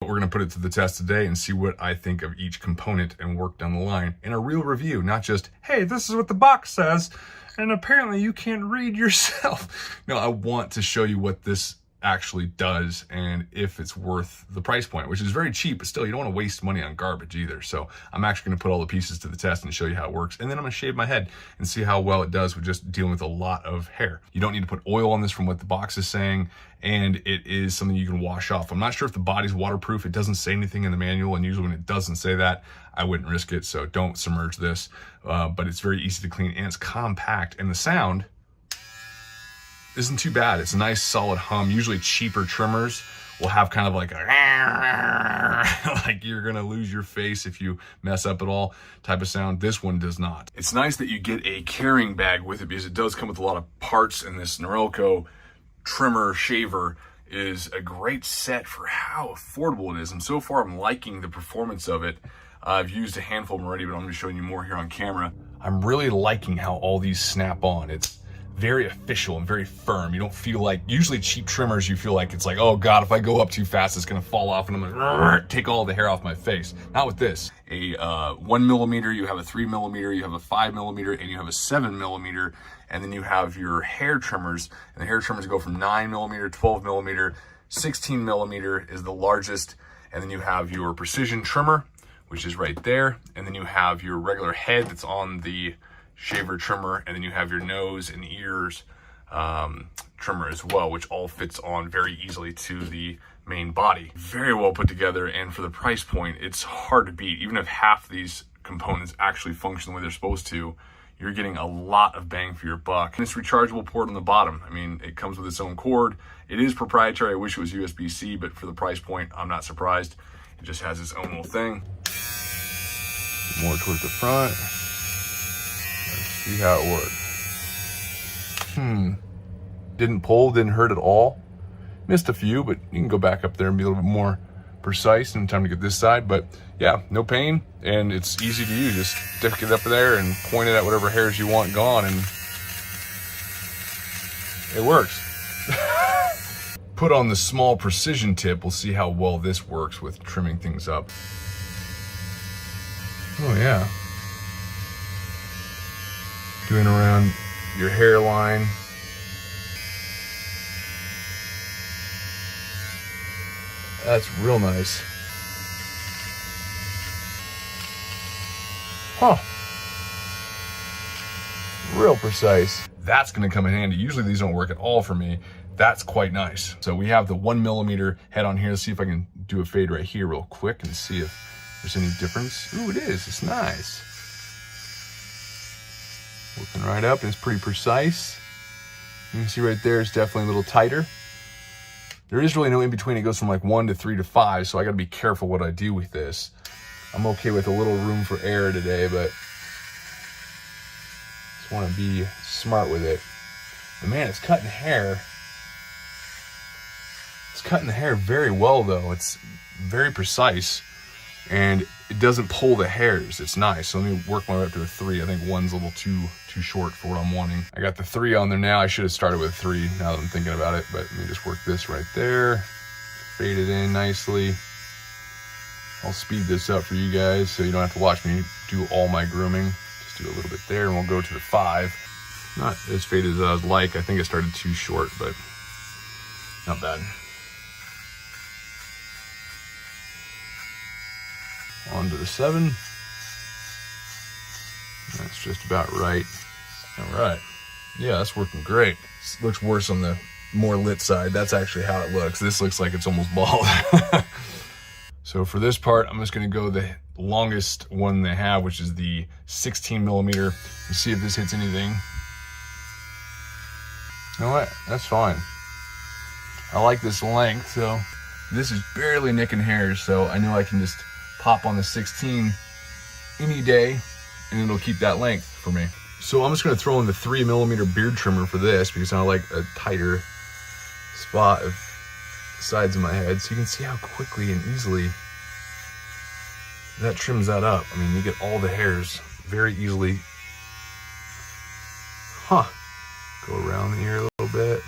We're going to put it to the test today and see what I think of each component and work down the line in a real review, not just, hey, this is what the box says, and apparently you can't read yourself. No, I want to show you what this actually does and if it's worth the price point, which is very cheap, but still you don't want to waste money on garbage either. So I'm actually going to put all the pieces to the test and show you how it works, and then I'm going to shave my head and see how well it does with just dealing with a lot of hair. You don't need to put oil on this from what the box is saying, and it is something you can wash off. I'm not sure if the body's waterproof. It doesn't say anything in the manual, and usually when it doesn't say that, I wouldn't risk it, so don't submerge this. But it's very easy to clean and it's compact, and the sound isn't too bad. It's a nice solid hum. Usually cheaper trimmers will have kind of like a like you're gonna lose your face if you mess up at all type of sound. This one does not. It's nice that you get a carrying bag with it because it does come with a lot of parts, and this Norelco trimmer shaver is a great set for how affordable it is. And so far I'm liking the performance of it. I've used a handful of them already, but I'm gonna be showing you more here on camera. I'm really liking how all these snap on. It's very official and very firm. You don't feel like, usually cheap trimmers, you feel like it's like, oh God, if I go up too fast, it's gonna fall off and I'm gonna take all the hair off my face. Not with this. A 1 millimeter, you have a 3 millimeter, you have a 5 millimeter, and you have a 7 millimeter. And then you have your hair trimmers, and the hair trimmers go from 9 millimeter, 12 millimeter, 16 millimeter is the largest. And then you have your precision trimmer, which is right there. And then you have your regular head that's on the shaver trimmer, and then you have your nose and ears trimmer as well, which all fits on very easily to the main body. Very well put together, and for the price point, it's hard to beat. Even if half these components actually function the way they're supposed to, you're getting a lot of bang for your buck. And this rechargeable port on the bottom, I mean, it comes with its own cord. It is proprietary. I wish it was USB-C, but for the price point, I'm not surprised. It just has its own little thing. More towards the front. See how it works. Didn't pull, didn't hurt at all. Missed a few, but you can go back up there and be a little bit more precise in time to get this side. But yeah, no pain, and it's easy to use. Just stick it up there and point it at whatever hairs you want gone, and it works. Put on the small precision tip. We'll see how well this works with trimming things up. Oh yeah. Doing around your hairline. That's real nice. Huh. Real precise. That's gonna come in handy. Usually these don't work at all for me. That's quite nice. So we have the 1 millimeter head on here. Let's see if I can do a fade right here real quick and see if there's any difference. Ooh, it is, it's nice. Working right up, and it's pretty precise. You can see right there, it's definitely a little tighter. There is really no in between. It goes from like 1 to 3 to 5, so I gotta be careful what I do with this. I'm okay with a little room for error today, but just wanna be smart with it. But man, it's cutting hair. It's cutting the hair very well though. It's very precise, and it doesn't pull the hairs. It's nice. So let me work my way up to a 3. I think 1's a little too short for what I'm wanting. I got the 3 on there now. I should have started with 3 now that I'm thinking about it, but let me just work this right there. Fade it in nicely. I'll speed this up for you guys so you don't have to watch me do all my grooming. Just do a little bit there, and we'll go to the 5. Not as faded as I would like. I think I started too short, but not bad. On to the 7. That's just about right. All right. Yeah, that's working great. This looks worse on the more lit side. That's actually how it looks. This looks like it's almost bald. So for this part, I'm just gonna go the longest one they have, which is the 16 millimeter, and see if this hits anything. You know what? That's fine. I like this length, so this is barely nicking hairs, so I know I can just pop on the 16 any day, and it'll keep that length for me. So I'm just gonna throw in the 3 millimeter beard trimmer for this because I like a tighter spot of sides of my head, so you can see how quickly and easily that trims that up. I mean, you get all the hairs very easily. Huh. Go around the ear a little bit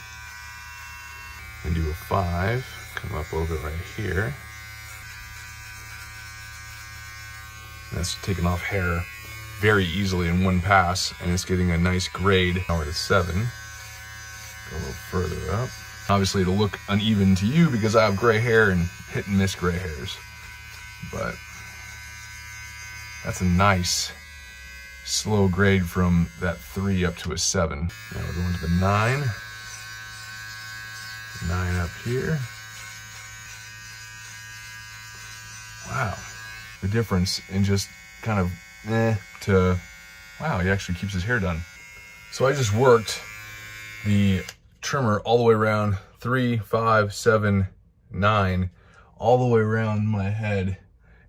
and do a 5. Come up a little bit right here. That's taking off hair very easily in one pass, and it's getting a nice grade. Now we're at 7. Go a little further up. Obviously it'll look uneven to you because I have gray hair and hit and miss gray hairs. But that's a nice slow grade from that 3 up to a 7. Now we're going to the 9. 9 up here. Wow. The difference in just kind of to, wow, he actually keeps his hair done. So I just worked the trimmer all the way around 3, 5, 7, 9, all the way around my head,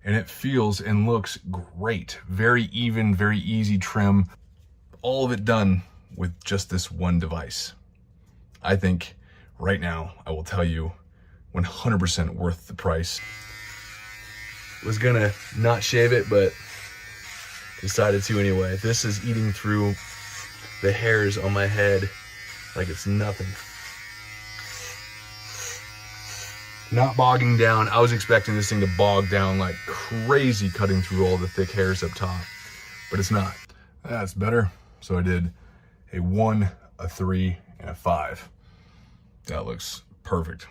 and it feels and looks great. Very even, very easy trim. All of it done with just this one device. I think right now, I will tell you, 100% worth the price. Was gonna not shave it, but decided to anyway. This is eating through the hairs on my head like it's nothing. Not bogging down. I was expecting this thing to bog down like crazy, cutting through all the thick hairs up top, but it's not. That's better. So I did a 1, a 3, and a 5. That looks perfect.